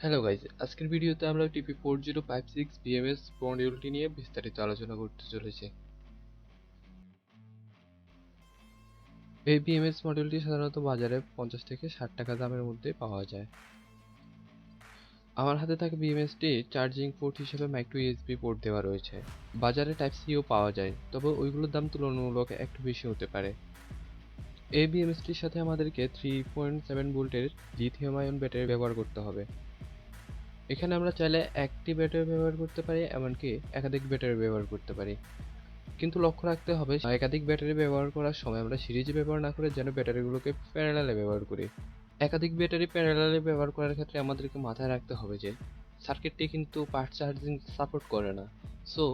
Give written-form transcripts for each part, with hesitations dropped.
Hello guys, আজকের ভিডিওতে আমরা TP4056 BMS মডিউলটি নিয়ে বিস্তারিত আলোচনা করতে চলেছি। এই BMS মডিউলটি সাধারণত বাজারে 50 থেকে 60 টাকা দামের মধ্যে পাওয়া যায়। আমার হাতে থাকা BMSটি চার্জিং পোর্ট হিসেবে মাইক্রো ইউএসবি পোর্ট দেওয়া রয়েছে। বাজারে টাইপ সিও পাওয়া যায়, তবে ওইগুলোর দাম তুলনামূলক একটু বেশি হতে পারে। এই BMSটির সাথে আমাদেরকে 3.7 ভোল্টের লিথিয়াম আয়ন ব্যাটারি ব্যবহার করতে হবে। এখানে আমরা চাইলে একটি ব্যাটারি ব্যবহার করতে পারি, এমনকি একাধিক ব্যাটারি ব্যবহার করতে পারি। কিন্তু লক্ষ্য রাখতে হবে একাধিক ব্যাটারি ব্যবহার করার সময় আমরা সিরিজে ব্যবহার না করে যেন ব্যাটারিগুলোকে প্যারালালে ব্যবহার করি। একাধিক ব্যাটারি প্যারালালে ব্যবহার করার ক্ষেত্রে আমাদেরকে মাথায় রাখতে হবে যে সার্কিটটি কিন্তু ফাস্ট চার্জিং সাপোর্ট করে না। সো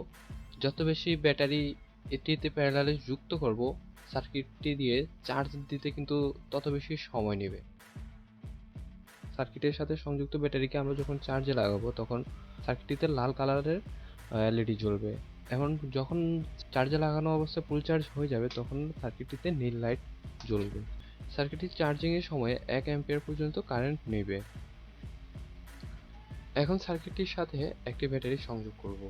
যত বেশি ব্যাটারি এটিতে প্যারালালে যুক্ত করব, সার্কিটটি দিয়ে চার্জ দিতে কিন্তু তত বেশি সময় নেবে। সার্কিটের সাথে সংযুক্ত ব্যাটারিকে আমরা যখন চার্জে লাগাবো, তখন সার্কিটটিতে লাল কালারের এলইডি জ্বলবে। এখন যখন চার্জে লাগানো অবস্থায় ফুল চার্জ হয়ে যাবে, তখন সার্কিটটিতে নীল লাইট জ্বলবে। সার্কিটটি চার্জিংয়ের সময় 1 অ্যাম্পিয়ার পর্যন্ত কারেন্ট নেবে। এখন সার্কিটটির সাথে একটি ব্যাটারি সংযোগ করব।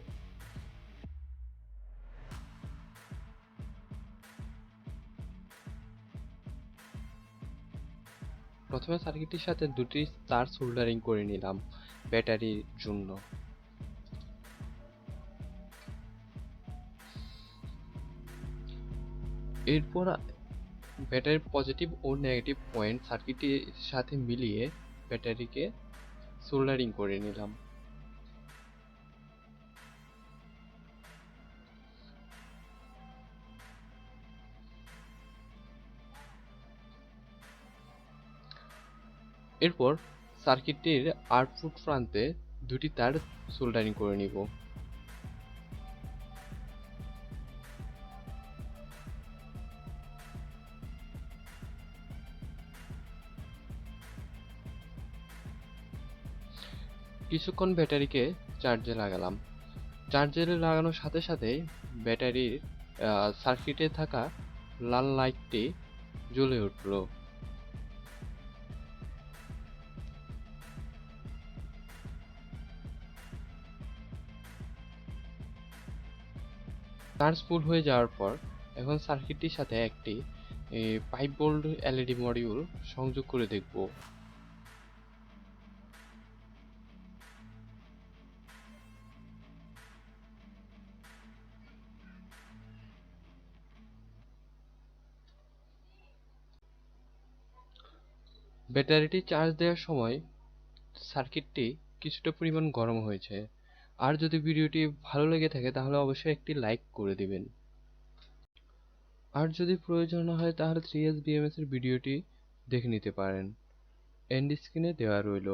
প্রথমে সার্কিটটির সাথে দুটি তার সোল্ডারিং করে নিলাম ব্যাটারির জন্য। এরপর ব্যাটারির পজিটিভ ও নেগেটিভ পয়েন্ট সার্কিটটির সাথে মিলিয়ে ব্যাটারিকে সোল্ডারিং করে নিলাম। এরপর সার্কিটটির আউটপুট প্রান্তে দুটি তার সোল্ডারিং করে নিব। কিছুক্ষণ ব্যাটারিকে চার্জে লাগালাম। চার্জে লাগানোর সাথে সাথেই ব্যাটারির সার্কিটে থাকা লাল লাইটটি জ্বলে উঠল। চার্জ ফুল হয়ে যাওয়ার পর এখন সার্কিটটির সাথে একটি 5 ভোল্ট এলইডি মডিউল সংযোগ করে দেখব। ব্যাটারিটি চার্জ দেওয়ার সময় সার্কিটটি কিছুটা পরিমাণ গরম হয়েছে। আর যদি ভিডিওটি ভালো লেগে থাকে তাহলে অবশ্যই একটি লাইক করে দিবেন। আর যদি প্রয়োজন হয় তাহলে 3S BMS এর ভিডিওটি দেখে নিতে পারেন, এন্ড স্ক্রিনে দেওয়া রইল।